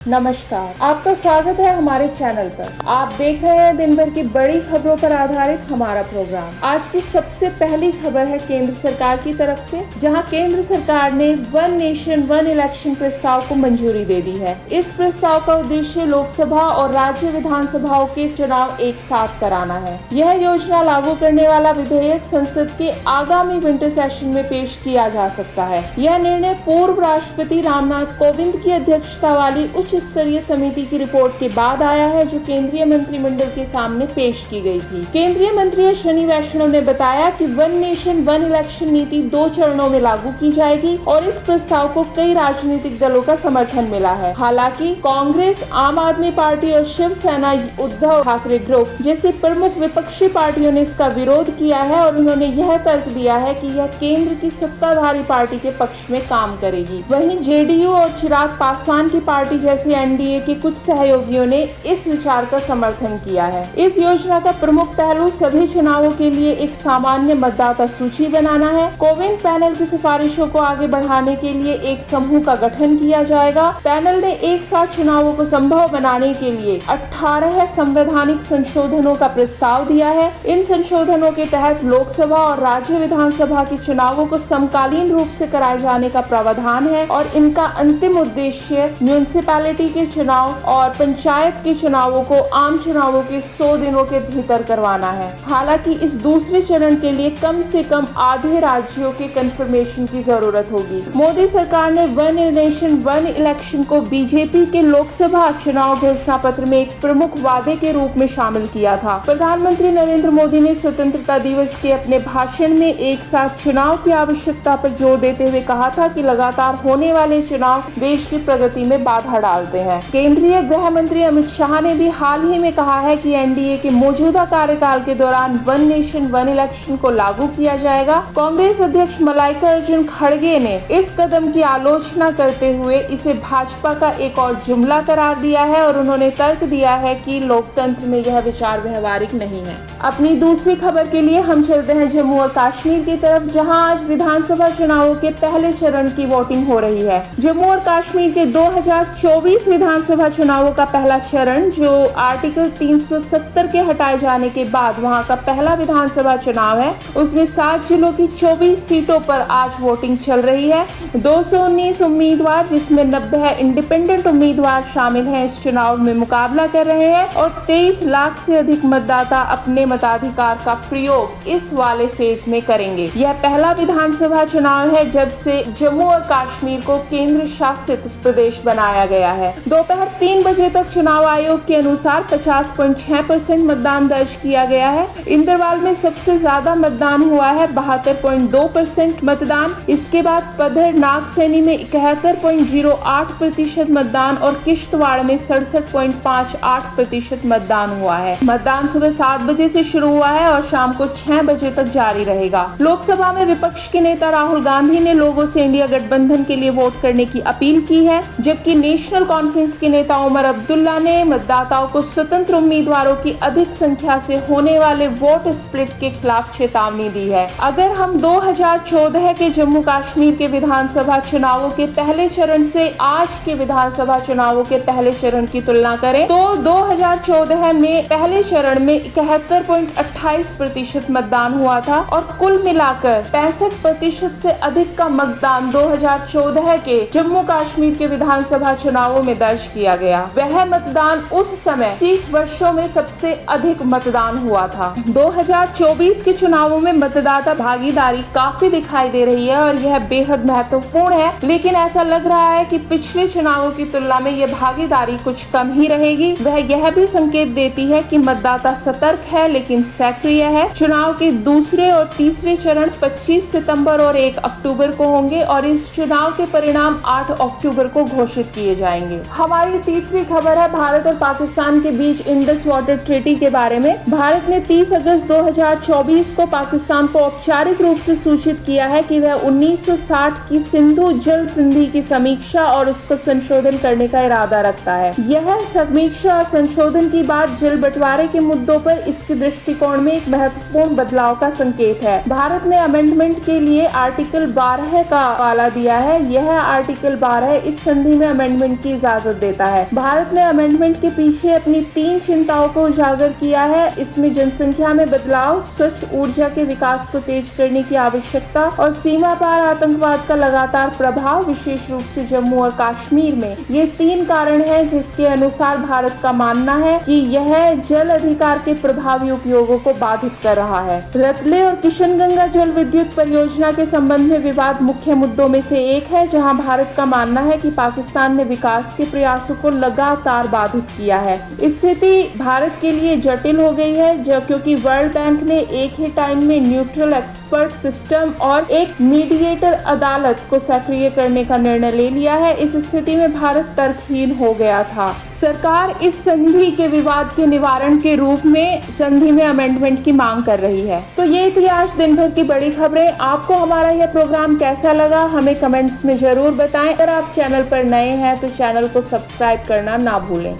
नमस्कार, आपका स्वागत है हमारे चैनल पर। आप देख रहे हैं दिन भर की बड़ी खबरों पर आधारित हमारा प्रोग्राम। आज की सबसे पहली खबर है केंद्र सरकार की तरफ से, जहां केंद्र सरकार ने वन नेशन वन इलेक्शन प्रस्ताव को मंजूरी दे दी है। इस प्रस्ताव का उद्देश्य लोकसभा और राज्य विधानसभाओं के चुनाव एक साथ कराना है। यह योजना लागू करने वाला विधेयक संसद के आगामी विंटर सेशन में पेश किया जा सकता है। यह निर्णय पूर्व राष्ट्रपति रामनाथ कोविंद की अध्यक्षता वाली उच्च स्तरीय समिति की रिपोर्ट के बाद आया है, जो केंद्रीय मंत्रिमंडल के सामने पेश की गई थी। केंद्रीय मंत्री अश्विनी वैष्णव ने बताया कि वन नेशन वन इलेक्शन नीति 2 चरणों में लागू की जाएगी और इस प्रस्ताव को कई राजनीतिक दलों का समर्थन मिला है। हालांकि कांग्रेस, आम आदमी पार्टी और शिवसेना उद्धव ठाकरे ग्रुप जैसे प्रमुख विपक्षी पार्टियों ने इसका विरोध किया है और उन्होंने यह तर्क दिया है कि यह केंद्र की सत्ताधारी पार्टी के पक्ष में काम करेगी। वहीं जेडीयू और चिराग पासवान की पार्टी जैसे एनडीए के कुछ सहयोगियों ने इस विचार का समर्थन किया है। इस योजना का प्रमुख पहलू सभी चुनावों के लिए एक सामान्य मतदाता सूची बनाना है। कोविंद पैनल की सिफारिशों को आगे बढ़ाने के लिए एक समूह का गठन किया जाएगा। पैनल ने एक साथ चुनावों को संभव बनाने के लिए 18 संवैधानिक संशोधनों का प्रस्ताव दिया है। इन संशोधनों के तहत लोकसभा और राज्य विधानसभा के चुनावों को समकालीन रूप से कराए जाने का प्रावधान है और इनका अंतिम उद्देश्य म्यूनिसिपैलिटी के चुनाव और पंचायत के चुनावों को आम चुनावों के 100 दिनों के भीतर करवाना है। हालांकि इस दूसरे चरण के लिए कम से कम आधे राज्यों के कंफर्मेशन की जरूरत होगी। मोदी सरकार ने वन नेशन वन इलेक्शन को बीजेपी के लोकसभा चुनाव घोषणा पत्र में एक प्रमुख वादे के रूप में शामिल किया था। प्रधानमंत्री नरेंद्र मोदी ने स्वतंत्रता दिवस के अपने भाषण में एक साथ चुनाव की आवश्यकता पर जोर देते हुए कहा था कि लगातार होने वाले चुनाव देश की प्रगति में बाधा डालते हैं। केंद्रीय गृह मंत्री अमित शाह ने भी हाल ही में कहा है कि एनडीए के मौजूदा कार्यकाल के दौरान वन नेशन वन इलेक्शन को लागू किया जाएगा। कांग्रेस अध्यक्ष मल्लिकार्जुन खड़गे ने इस कदम की आलोचना करते हुए इसे भाजपा का एक और जुमला करार दिया है और उन्होंने तर्क दिया है कि लोकतंत्र में यह विचार व्यवहारिक नहीं है। अपनी दूसरी खबर के लिए हम चलते हैं जम्मू और कश्मीर की तरफ, जहां आज विधानसभा चुनावों के पहले चरण की वोटिंग हो रही है। जम्मू और कश्मीर के 2024 विधानसभा चुनावों का पहला चरण, जो आर्टिकल 370 के हटाए जाने के बाद वहां का पहला विधानसभा चुनाव है, उसमें 7 जिलों की 24 सीटों पर आज वोटिंग चल रही है। 219 उम्मीदवार, जिसमें 90 इंडिपेंडेंट उम्मीदवार शामिल हैं, इस चुनाव में मुकाबला कर रहे हैं और 23 लाख से अधिक मतदाता अपने मताधिकार का प्रयोग इस वाले फेज में करेंगे। यह पहला विधानसभा चुनाव है जब से जम्मू और कश्मीर को केंद्र शासित प्रदेश बनाया गया है। दोपहर 3 बजे तक चुनाव आयोग के अनुसार 50.6% मतदान दर्ज किया गया है। इंदरवाल में सबसे ज्यादा मतदान हुआ है, 72.2% मतदान। इसके बाद पधर नागसैनी में 71.08% मतदान और किश्तवाड़ में 67.58% मतदान हुआ है। मतदान सुबह 7 बजे से शुरू हुआ है और शाम को 6 बजे तक जारी रहेगा। लोकसभा में विपक्ष के नेता राहुल गांधी ने लोगों से इंडिया गठबंधन के लिए वोट करने की अपील की है, जबकि नेशनल कॉन्फ्रेंस के नेता उमर अब्दुल्ला ने मतदाताओं को स्वतंत्र उम्मीदवारों की अधिक संख्या से होने वाले वोट स्प्लिट के खिलाफ चेतावनी दी है। अगर हम 2014 के जम्मू कश्मीर के विधानसभा चुनावों के पहले चरण से आज के विधानसभा चुनावों के पहले चरण की तुलना करें तो 2014 में पहले चरण में 71.28% मतदान हुआ था और कुल मिलाकर 65% से अधिक का मतदान 2014 के जम्मू कश्मीर के विधानसभा चुनावों में दर्ज किया गया। वह मतदान उस समय 30 वर्षों में सबसे अधिक मतदान हुआ था। 2024 के चुनावों में मतदाता भागीदारी काफी दिखाई दे रही है और यह बेहद महत्वपूर्ण है, लेकिन ऐसा लग रहा है कि पिछले चुनावों की तुलना में यह भागीदारी कुछ कम ही रहेगी। वह यह भी संकेत देती है कि मतदाता सतर्क है लेकिन सक्रिय है। चुनाव के दूसरे और तीसरे चरण 25 सितंबर और 1 अक्टूबर को होंगे और इस चुनाव के परिणाम 8 अक्टूबर को घोषित किए जाएंगे। हमारी तीसरी खबर है भारत और पाकिस्तान के बीच इंडस वाटर ट्रीटी के बारे में। भारत ने 30 अगस्त 2024 को पाकिस्तान को औपचारिक रूप से सूचित किया है कि वह 1960 की सिंधु जल संधि की समीक्षा और उसको संशोधन करने का इरादा रखता है। यह समीक्षा और संशोधन की बात जल बंटवारे के मुद्दों पर इसके दृष्टिकोण में एक महत्वपूर्ण बदलाव का संकेत है। भारत ने अमेंडमेंट के लिए आर्टिकल 12 का हवाला दिया है। यह आर्टिकल 12 इस संधि में अमेंडमेंट की की इजाजत देता है। भारत ने अमेंडमेंट के पीछे अपनी 3 चिंताओं को उजागर किया है। इसमें जनसंख्या में बदलाव, स्वच्छ ऊर्जा के विकास को तेज करने की आवश्यकता और सीमा पार आतंकवाद का लगातार प्रभाव, विशेष रूप से जम्मू और कश्मीर में। ये 3 कारण हैं जिसके अनुसार भारत का मानना है कि यह जल अधिकार के प्रभावी उपयोगों को बाधित कर रहा है। रतले और किशनगंगा जल विद्युत परियोजना के संबंध में विवाद मुख्य मुद्दों में से एक है, जहां भारत का मानना है कि पाकिस्तान ने विकास के प्रयासों को लगातार बाधित किया है। स्थिति भारत के लिए जटिल हो गई है क्योंकि वर्ल्ड बैंक ने एक ही टाइम में न्यूट्रल एक्सपर्ट सिस्टम और एक मीडिएटर अदालत को सक्रिय करने का निर्णय ले लिया है। इस स्थिति में भारत तर्कहीन हो गया था। सरकार इस संधि के विवाद के निवारण के रूप में संधि में अमेंडमेंट की मांग कर रही है। तो ये थी आज दिन भर की बड़ी खबरें। आपको हमारा यह प्रोग्राम कैसा लगा हमें कमेंट्स में जरूर बताएं। अगर आप चैनल पर नए हैं तो चैनल को सब्सक्राइब करना ना भूलें।